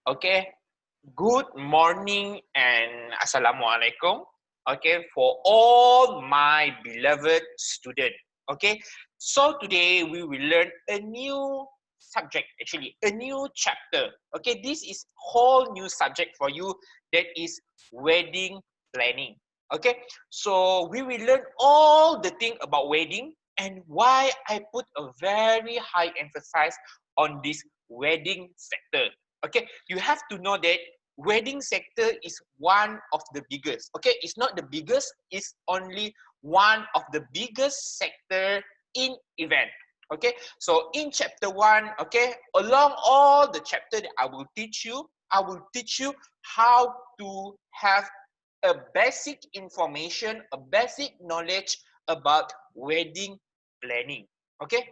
Okay, good morning and Assalamualaikum. Okay, for all my beloved student. Okay, so today we will learn a new subject, actually a new chapter. Okay, this is whole new subject for you, that is wedding planning. Okay, so we will learn all the thing about wedding and why I put a very high emphasis on this wedding sector. Okay, you have to know that wedding sector is one of the biggest. Okay, it's not the biggest, it's only one of the biggest sector in event. Okay, so in chapter 1, okay, along all the chapter that I will teach you how to have a basic information, a basic knowledge about wedding planning. Okay,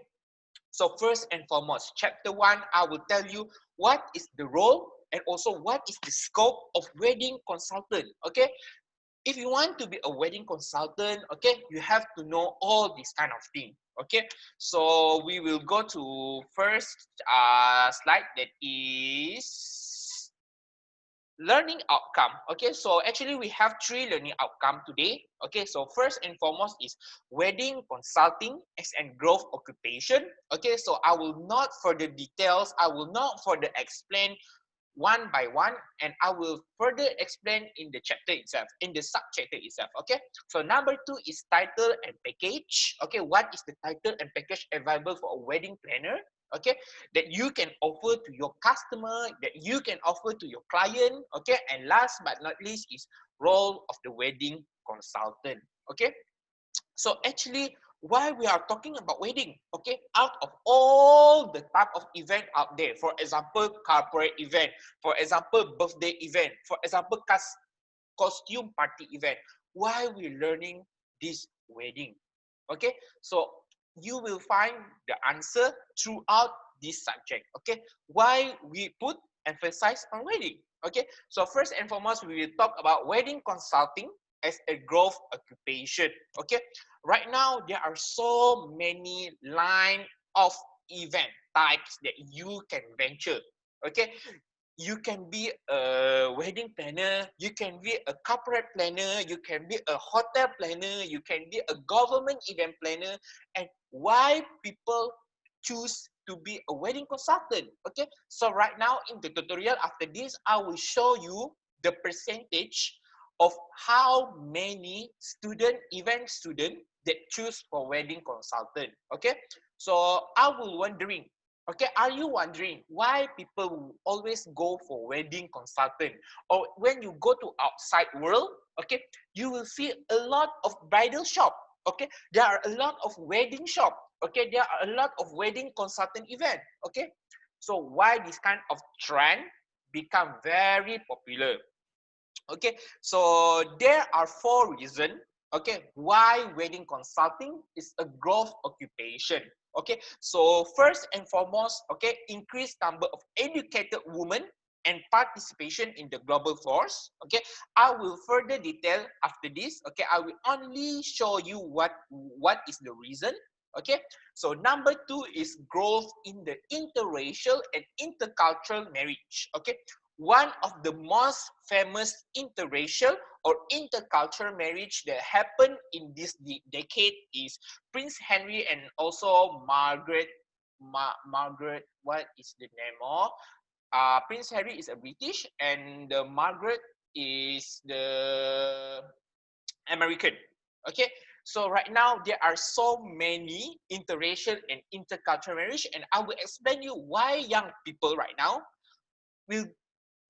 so first and foremost, chapter 1, I will tell you what is the role and also what is the scope of wedding consultant. Okay, if you want to be a wedding consultant, okay, you have to know all this kind of thing. Okay, so we will go to first slide, that is learning outcome. Okay, so actually we have 3 learning outcome today. Okay, so first and foremost is wedding consulting as a growth occupation. Okay, so I will not further details, I will not further explain one by one, and I will further explain in the chapter itself, in the subchapter itself. Okay, so number 2 is title and package. Okay, what is the title and package available for a wedding planner? Okay, that you can offer to your customer, that you can offer to your client. Okay, and last but not least is role of the wedding consultant. Okay, so actually, why we are talking about wedding? Okay, out of all the type of event out there, for example, corporate event, for example, birthday event, for example, costume party event, why we learning this wedding? Okay, so you will find the answer throughout this subject. Okay, why we put emphasis on wedding? Okay, so first and foremost, we will talk about wedding consulting as a growth occupation. Okay, right now there are so many line of event types that you can venture. Okay, you can be a wedding planner, you can be a corporate planner, you can be a hotel planner, you can be a government event planner. And why people choose to be a wedding consultant? Okay, so right now in the tutorial after this, I will show you the percentage of how many event student that choose for wedding consultant. Okay, so I will wondering, okay, are you wondering why people always go for wedding consultant? Or when you go to outside world, okay, you will see a lot of bridal shop. Okay, there are a lot of wedding shop. Okay, there are a lot of wedding consultant event. Okay, so why this kind of trend become very popular? Okay, so there are 4 reasons, okay, why wedding consulting is a growth occupation. Okay, so first and foremost, okay, increased number of educated women and participation in the global force. Okay, I will further detail after this. Okay, I will only show you what is the reason. Okay, so number 2 is growth in the interracial and intercultural marriage. Okay, one of the most famous interracial or intercultural marriage that happened in this decade is Prince Henry and also Margaret. Margaret, what is the name of? Prince Harry is a British and Margaret is the American. Okay, so right now there are so many interracial and intercultural marriage, and I will explain you why young people right now will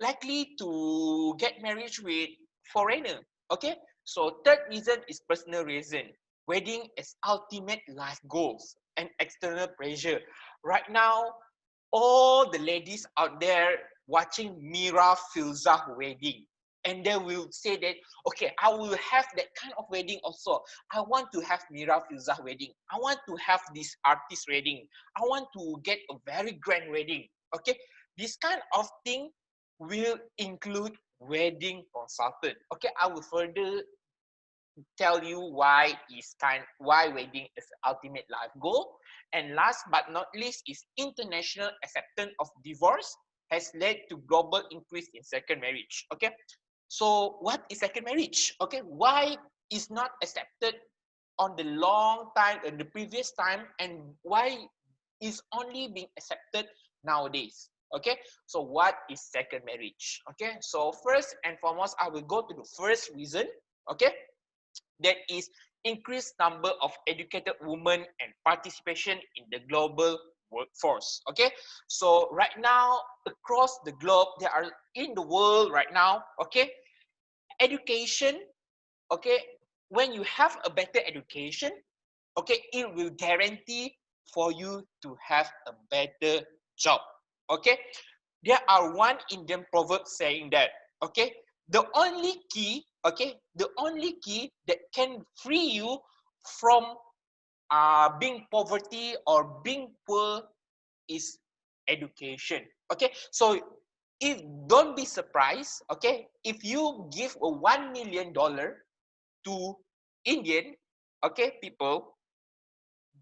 likely to get married with foreigner. Okay, so third reason is personal reason. Wedding is ultimate life goals and external pressure. Right now, all the ladies out there watching Mira Filzah wedding, and they will say that, okay, I will have that kind of wedding also. I want to have Mira Filzah wedding. I want to have this artist wedding. I want to get a very grand wedding. Okay, this kind of thing will include wedding consultant. Okay, I will further tell you why wedding is the ultimate life goal. And last but not least is international acceptance of divorce has led to global increase in second marriage. Okay, so what is second marriage? Okay, why is not accepted on the long time in the previous time, and why is only being accepted nowadays? Okay, so what is second marriage? Okay, so first and foremost, I will go to the first reason. Okay, that is increased number of educated women and participation in the global workforce. Okay, so right now across the globe, there are in the world right now, okay, education, okay, when you have a better education, okay, it will guarantee for you to have a better job. Okay, there are one Indian proverb saying that, okay, the only key, okay, the only key that can free you from being poverty or being poor is education. Okay, so if don't be surprised, okay, if you give a $1 million to Indian, okay, people,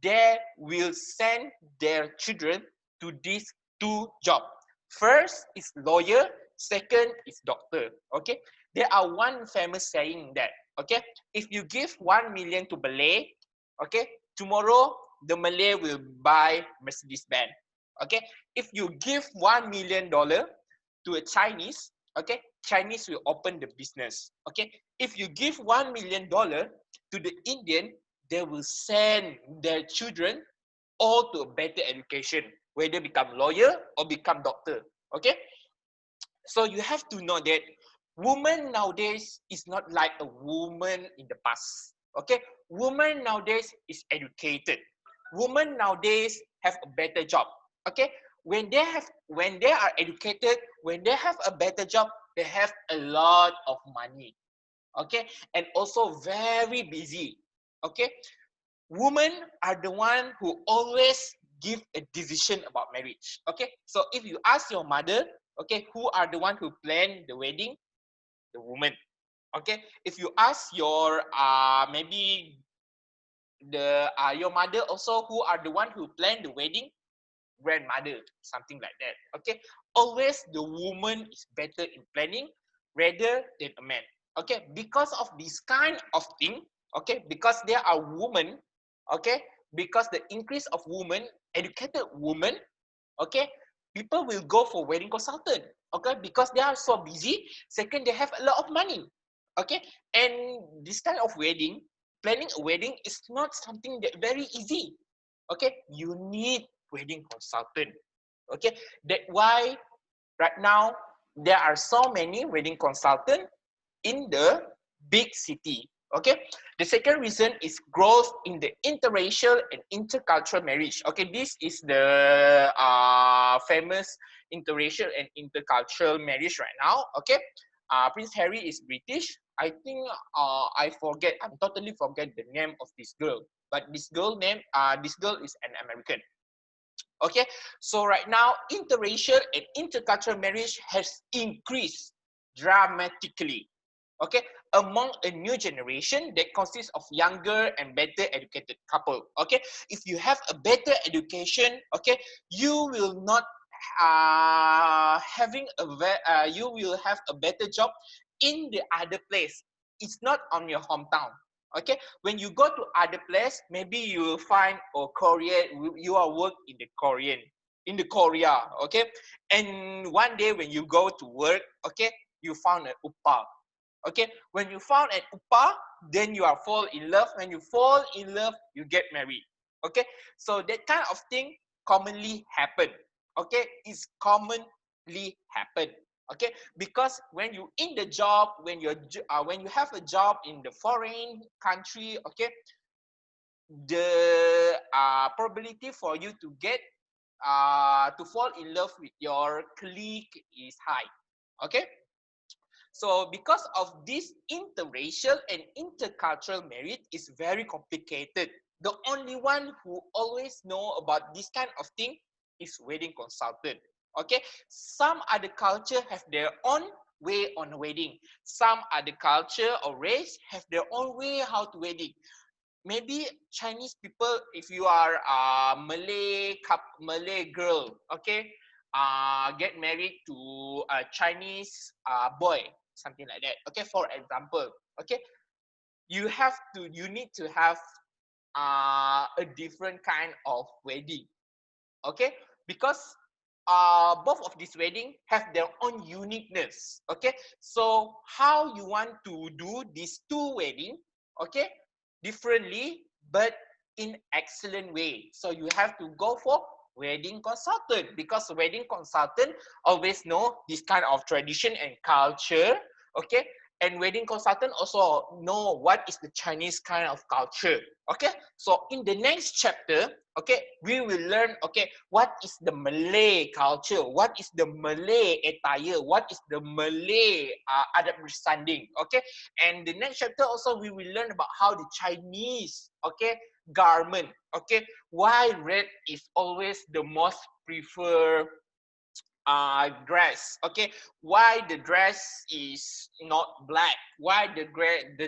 they will send their children to these two jobs. First is lawyer, second is doctor. Okay, there are one famous saying that, okay, if you give 1 million to Malay, okay, tomorrow the Malay will buy Mercedes Benz. Okay, if you give $1 million to a Chinese, okay, Chinese will open the business. Okay, if you give $1 million to the Indian, they will send their children all to a better education, whether become lawyer or become doctor. Okay, so you have to know that woman nowadays is not like a woman in the past. Okay, woman nowadays is educated. Women nowadays have a better job. Okay, when they are educated, when they have a better job, they have a lot of money. Okay, and also very busy. Okay, women are the one who always give a decision about marriage. Okay, so if you ask your mother, okay, who are the one who plan the wedding? The woman. Okay, if you ask your maybe the your mother also, who are the one who plan the wedding? Grandmother, something like that. Okay, always the woman is better in planning rather than a man. Okay, because of this kind of thing, okay, because there are women, okay, because the increase of women, educated women, okay, people will go for wedding consultant. Okay, because they are so busy. Second, they have a lot of money. Okay, and this kind of wedding, planning a wedding is not something that very easy. Okay, you need wedding consultant. Okay, that's why right now there are so many wedding consultant in the big city. Okay, the second reason is growth in the interracial and intercultural marriage. Okay, this is the famous interracial and intercultural marriage right now. Okay, Prince Harry is British. I think I'm totally forget the name of this girl, but this girl is an American. Okay, so right now interracial and intercultural marriage has increased dramatically, okay, among a new generation that consists of younger and better educated couple. Okay, if you have a better education, okay, you will not you will have a better job in the other place. It's not on your hometown. Okay, when you go to other place, maybe you will find Korean, you are work in the Korea. Okay, and one day when you go to work, okay, you found an uppa. Okay, when you found an uppa, then you are fall in love. When you fall in love, you get married. Okay, so that kind of thing commonly happen. Okay, it's commonly happen. Okay, because when you in the job, when you have a job in the foreign country, okay, the probability for you to get to fall in love with your colleague is high. Okay, so because of this interracial and intercultural marriage is very complicated. The only one who always know about this kind of thing is wedding consultant. Okay, some other culture have their own way on wedding. Some other culture or race have their own way how to wedding. Maybe Chinese people, if you are a Malay girl, okay, get married to a Chinese boy, something like that. Okay, for example, okay, you need to have a different kind of wedding. Okay, because both of these wedding have their own uniqueness. Okay, so how you want to do these two wedding, okay, differently but in excellent way. So you have to go for wedding consultant, because wedding consultant always know this kind of tradition and culture. Okay, and wedding consultant also know what is the Chinese kind of culture. Okay, so in the next chapter, okay, we will learn, okay, what is the Malay culture, what is the Malay attire, what is the Malay adat bersanding. Okay, and the next chapter also we will learn about how the Chinese, okay, garment. Okay, why red is always the most preferred dress. Okay, why the dress is not black, why the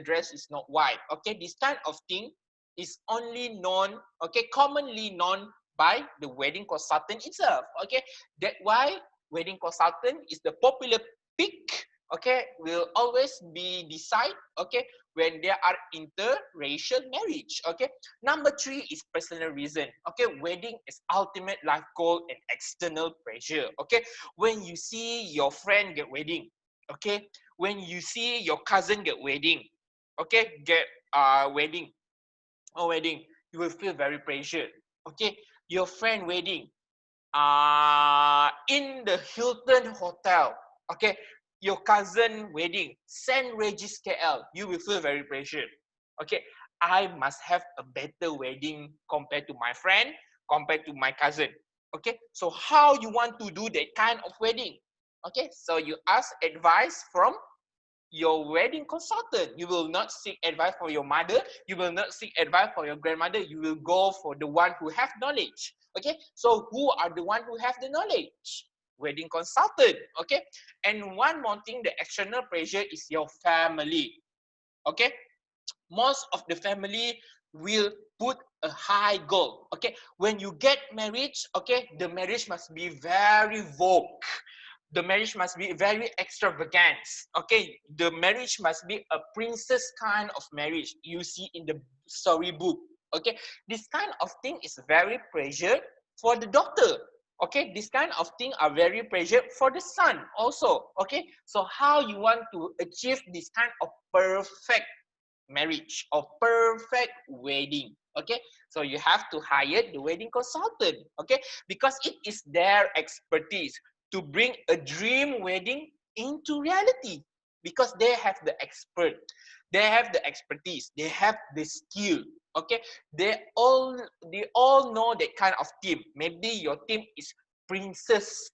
dress is not white. Okay, this kind of thing is only known, okay, commonly known by the wedding consultant itself. Okay, that why wedding consultant is the popular pick. Okay, will always be decide, okay, when there are interracial marriage. Okay, number 3 is personal reason. Okay, wedding is ultimate life goal and external pressure. Okay, when you see your friend get wedding, okay, when you see your cousin get wedding, okay, get wedding or wedding, you will feel very pressured. Okay, your friend wedding in the Hilton Hotel, okay, your cousin wedding, St. Regis KL, you will feel very pressured. Okay, I must have a better wedding compared to my friend, compared to my cousin. Okay, so how you want to do that kind of wedding? Okay, so you ask advice from your wedding consultant. You will not seek advice for your mother. You will not seek advice for your grandmother. You will go for the one who have knowledge. Okay, so who are the one who have the knowledge? Wedding consultant. Okay, and one more thing, the external pressure is your family. Okay, most of the family will put a high goal. Okay, when you get married, okay, the marriage must be very vogue, the marriage must be very extravagant. Okay, the marriage must be a princess kind of marriage you see in the storybook. Okay, this kind of thing is very pressure for the daughter. Okay, this kind of thing are very pressure for the son also. Okay, so how you want to achieve this kind of perfect marriage or perfect wedding? Okay, so you have to hire the wedding consultant. Okay, because it is their expertise to bring a dream wedding into reality, because they have the expert, they have the expertise, they have the skill. Okay, they all they all know that kind of team. Maybe your team is princess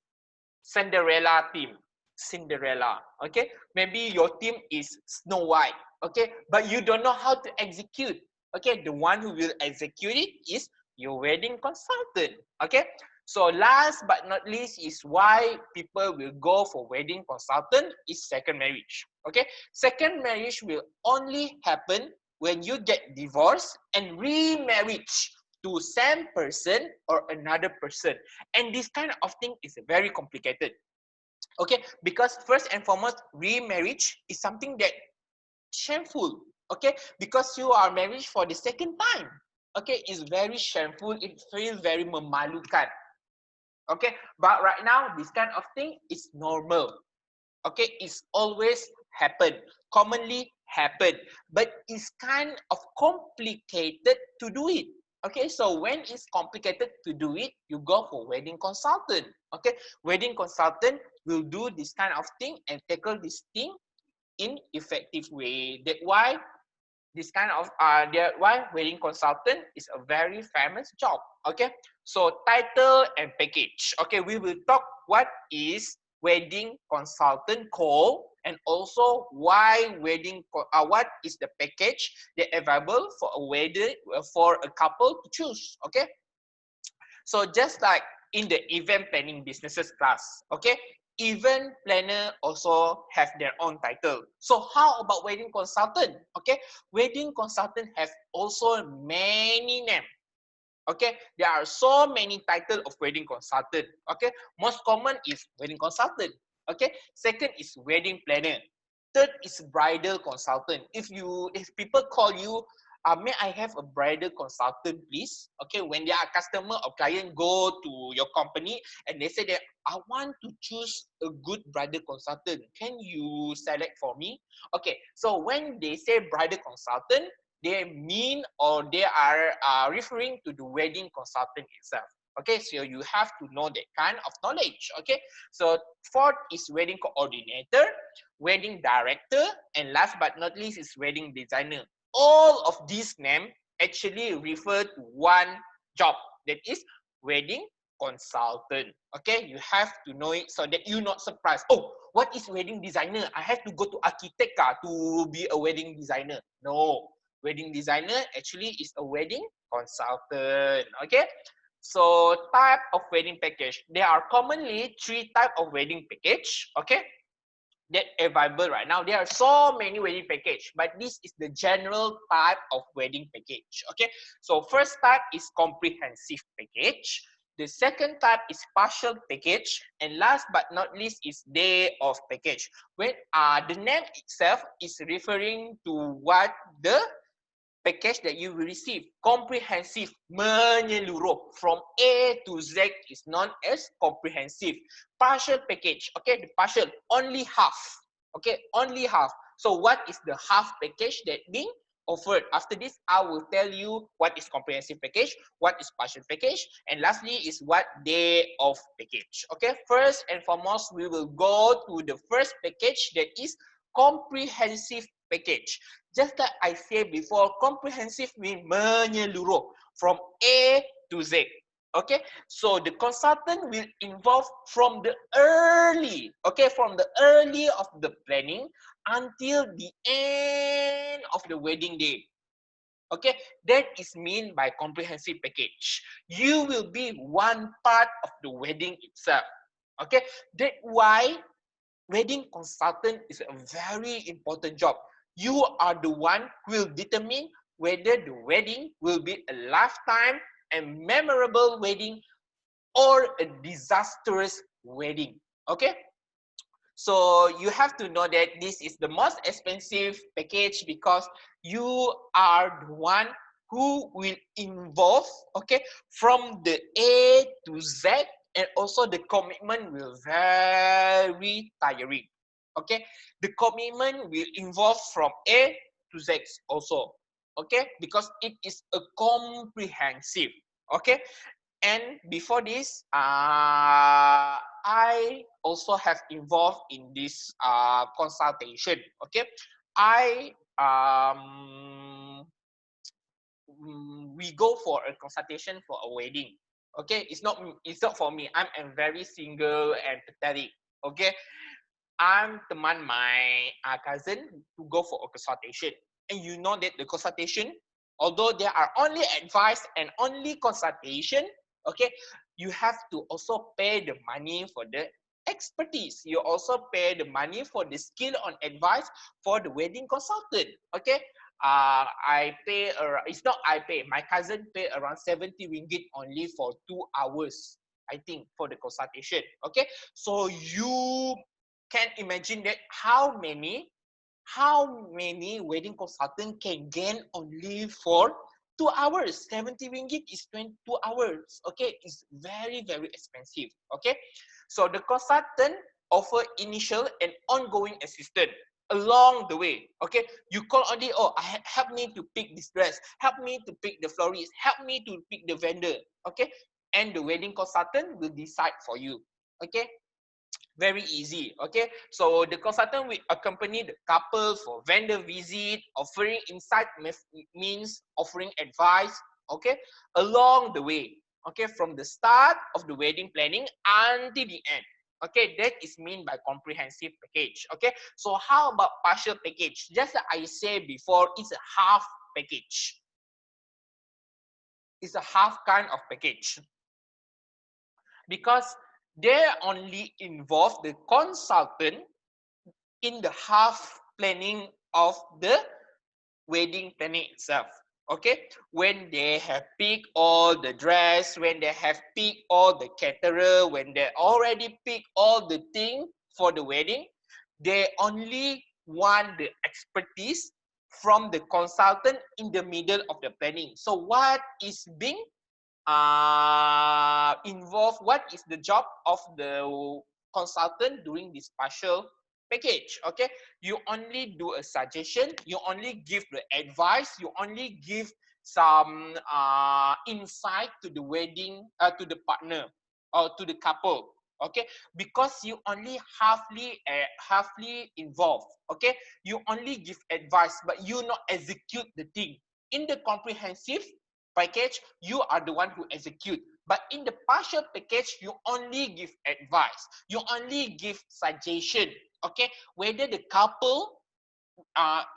Cinderella team, Cinderella. Okay, maybe your team is Snow White. Okay, but you don't know how to execute. Okay, the one who will execute it is your wedding consultant. Okay, so last but not least is why people will go for wedding consultant is second marriage. Okay, second marriage will only happen when you get divorced and remarriage to same person or another person. And this kind of thing is very complicated. Okay, because first and foremost, remarriage is something that shameful. Okay, because you are married for the second time. Okay, it's very shameful. It feels very memalukan. Okay, but right now this kind of thing is normal. Okay, it's always happen, commonly happen, but it's kind of complicated to do it. Okay, so when it's complicated to do it, you go for wedding consultant. Okay, wedding consultant will do this kind of thing and tackle this thing in effective way. That why this kind of that why wedding consultant is a very famous job. Okay, so title and package. Okay, we will talk what is wedding consultant called, and also why what is the package that available for a wedding for a couple to choose. Okay, so just like in the event planning businesses class, okay, event planner also have their own title. So how about wedding consultant? Okay, wedding consultant have also many names. Okay, there are so many titles of wedding consultant. Okay, most common is wedding consultant. Okay, second is wedding planner. Third is bridal consultant. If people call you, may I have a bridal consultant, please? Okay, when they are customer or client go to your company and they say that I want to choose a good bridal consultant. Can you select for me? Okay, so when they say bridal consultant, they mean or they are referring to the wedding consultant itself. Okay, so you have to know that kind of knowledge. Okay, so fourth is wedding coordinator, wedding director, and last but not least is wedding designer. All of these names actually refer to one job, that is wedding consultant. Okay, you have to know it so that you're not surprised. Oh, what is wedding designer? I have to go to architect to be a wedding designer. No, wedding designer actually is a wedding consultant. Okay, so type of wedding package, there are commonly three type of wedding package. Okay, that available right now. There are so many wedding package, but this is the general type of wedding package. Okay, so first type is comprehensive package. The second type is partial package, and last but not least is day of package. When the name itself is referring to what the package that you will receive. Comprehensive, menyeluruh, from A to Z is known as comprehensive. Partial package, okay, the partial, only half, okay, only half. So what is the half package that being offered? After this, I will tell you what is comprehensive package, what is partial package, and lastly is what day of package. Okay, first and foremost, we will go to the first package, that is comprehensive package. Just like I said before, comprehensive means menyeluruh, from A to Z. Okay, so the consultant will involve from the early, okay, from the early of the planning until the end of the wedding day. Okay, that is mean by comprehensive package. You will be one part of the wedding itself. Okay, that's why wedding consultant is a very important job. You are the one who will determine whether the wedding will be a lifetime and memorable wedding or a disastrous wedding. Okay? So you have to know that this is the most expensive package because you are the one who will involve, okay, from the A to Z, and also the commitment will very tiring. Okay, the commitment will involve from A to Z also. Okay, because it is a comprehensive. Okay, and before this, I also have involved in this consultation. Okay, I we go for a consultation for a wedding. Okay, it's not for me. I'm very single and pathetic. Okay, I'm teman my cousin to go for a consultation. And you know that the consultation, although there are only advice and only consultation, okay, you have to also pay the money for the expertise. You also pay the money for the skill on advice for the wedding consultant. Okay, I pay. It's not I pay. My cousin pay around 70 ringgit only for 2 hours. I think for the consultation. Okay, so you can imagine that how many wedding consultant can gain only for 2 hours. 70 ringgit is 22 hours. Okay, it's very, very expensive. Okay, so the consultant offer initial and ongoing assistance along the way. Okay, you call only, oh, help me to pick this dress, help me to pick the florist, help me to pick the vendor. Okay, and the wedding consultant will decide for you. Okay, very easy. Okay, so the consultant will accompany the couple for vendor visit. Offering insight means offering advice, okay, along the way. Okay, from the start of the wedding planning until the end. Okay, that is mean by comprehensive package. Okay, so how about partial package? Just like I said before, it's a half package. It's a half kind of package because they only involve the consultant in the half planning of the wedding planning itself. Okay, when they have picked all the dress, when they have picked all the caterer, when they already picked all the thing for the wedding, they only want the expertise from the consultant in the middle of the planning. So what is being involved, what is the job of the consultant during this partial package? Okay, you only do a suggestion, you only give the advice, you only give some insight to the wedding, to the partner or to the couple. Okay, because you only halfly involved. Okay, you only give advice but you not execute the thing. In the comprehensive package, you are the one who execute. But in the partial package, you only give advice. You only give suggestion. Okay, whether the couple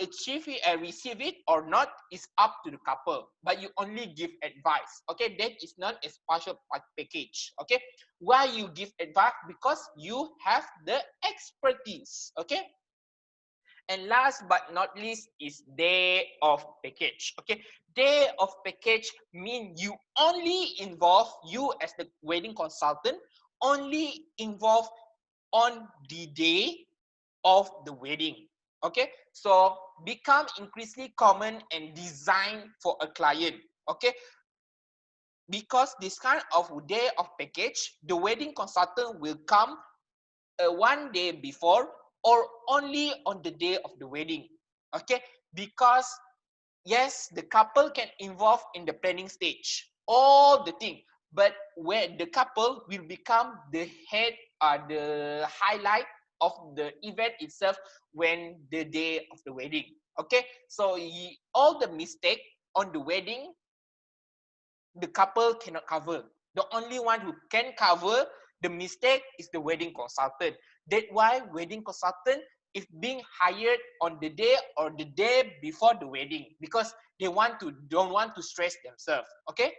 achieve it and receive it or not is up to the couple. But you only give advice. Okay, that is not a partial package. Okay, why you give advice? Because you have the expertise. Okay. And last but not least is day of package. Okay, day of package mean you only involve, you as the wedding consultant only involved on the day of the wedding. Okay, so become increasingly common and designed for a client. Okay, because this kind of day of package, the wedding consultant will come one day before or only on the day of the wedding. Okay, because yes, the couple can involve in the planning stage, all the thing, but where the couple will become the head, the highlight of the event itself when the day of the wedding. Okay, so all the mistake on the wedding, the couple cannot cover. The only one who can cover the mistake is the wedding consultant. That's why wedding consultant is being hired on the day or the day before the wedding, because they don't want to stress themselves. Okay.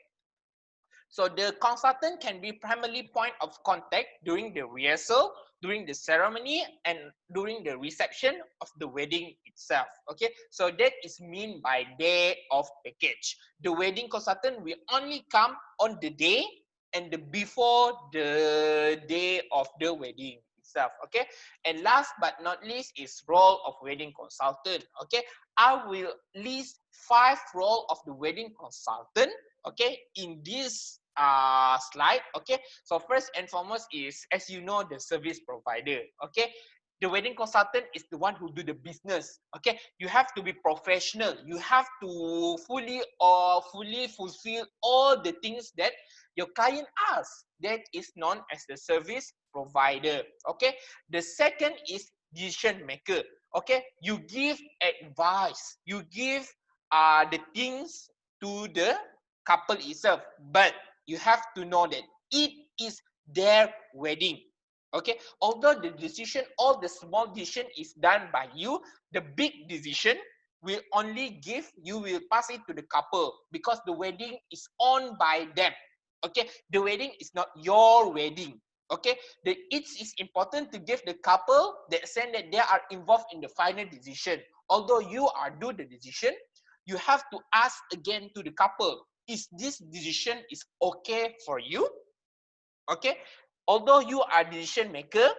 So the consultant can be primarily point of contact during the rehearsal, during the ceremony, and during the reception of the wedding itself. Okay, so that is mean by day of package. The wedding consultant will only come on the day and the before the day of the wedding itself. Okay, and last but not least is role of wedding consultant. Okay, I will list 5 role of the wedding consultant, okay, in this slide. Okay, so first and foremost is, as you know, the service provider. Okay, the wedding consultant is the one who do the business. Okay, you have to be professional, you have to fully fulfill all the things that your client asks. That is known as the service provider. Okay, the second is decision maker. Okay, you give advice, you give the things to the couple itself, but you have to know that it is their wedding. Okay, although the decision, all the small decision is done by you, the big decision will only give, you will pass it to the couple, because the wedding is owned by them. Okay, the wedding is not your wedding. Okay, it is important to give the couple that sense that they are involved in the final decision. Although you are do the decision, you have to ask again to the couple, is this decision is okay for you? Okay, although you are decision maker,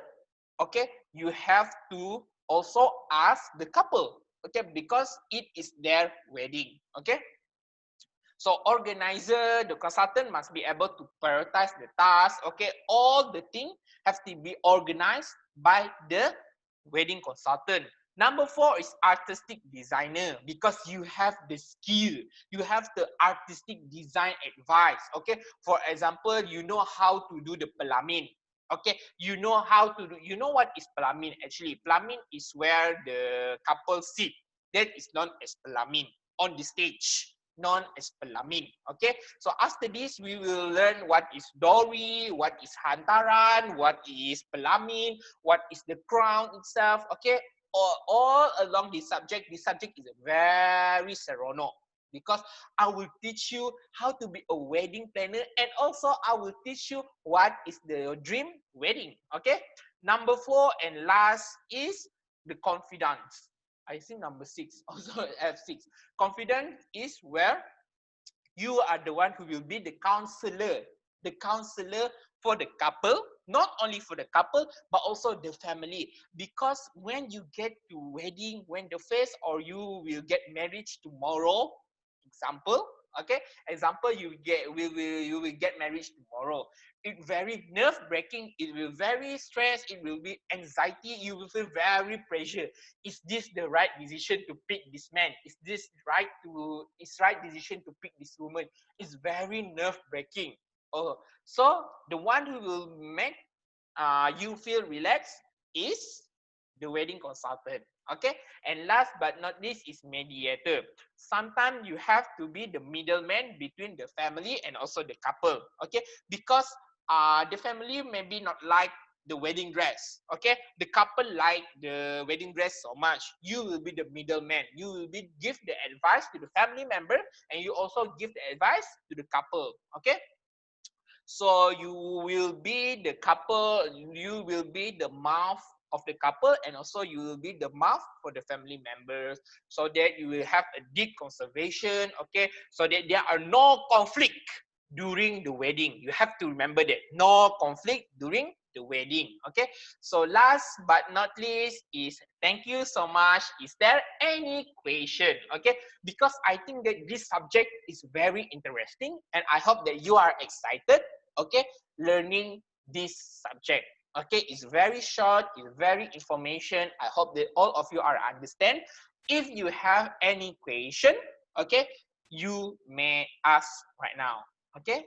okay, you have to also ask the couple, okay, because it is their wedding. Okay, so organizer, the consultant must be able to prioritize the task. Okay, all the things have to be organized by the wedding consultant. Number 4 is artistic designer, because you have the skill, you have the artistic design advice. Okay, for example, you know how to do the pelamin. Okay, you know how to do, you know what is pelamin actually? Pelamin is where the couple sit. That is known as pelamin on the stage, known as pelamin. Okay, so after this we will learn what is dowry, what is hantaran, what is pelamin, what is the crown itself. Okay, all along this subject is very serono, because I will teach you how to be a wedding planner, and also I will teach you what is the dream wedding. Okay, number 4 and last is the confidence. I think number 6, also F6. Confident is where you are the one who will be the counselor for the couple, not only for the couple, but also the family. Because when you get to wedding, when the face or you will get married tomorrow, example, okay, example, you will get married tomorrow. It very nerve breaking, it will very stress, it will be anxiety, you will feel very pressure. Is this the right decision to pick this man? Is right decision to pick this woman? It's very nerve breaking. Oh, so the one who will make you feel relaxed is the wedding consultant. Okay, and last but not least is mediator. Sometimes you have to be the middleman between the family and also the couple. Okay, because the family maybe not like the wedding dress. Okay, the couple like the wedding dress so much. You will be the middleman. You will be give the advice to the family member, and you also give the advice to the couple. Okay, so you will be the couple, you will be the mouth of the couple, and also you will be the mouth for the family members, so that you will have a deep conservation, okay, so that there are no conflict during the wedding. You have to remember that no conflict during the wedding. Okay, so last but not least is thank you so much. Is there any question? Okay, because I think that this subject is very interesting, and I hope that you are excited, okay, learning this subject. Okay, it's very short, it's very information. I hope that all of you are understand. If you have any question, okay, you may ask right now. Okay,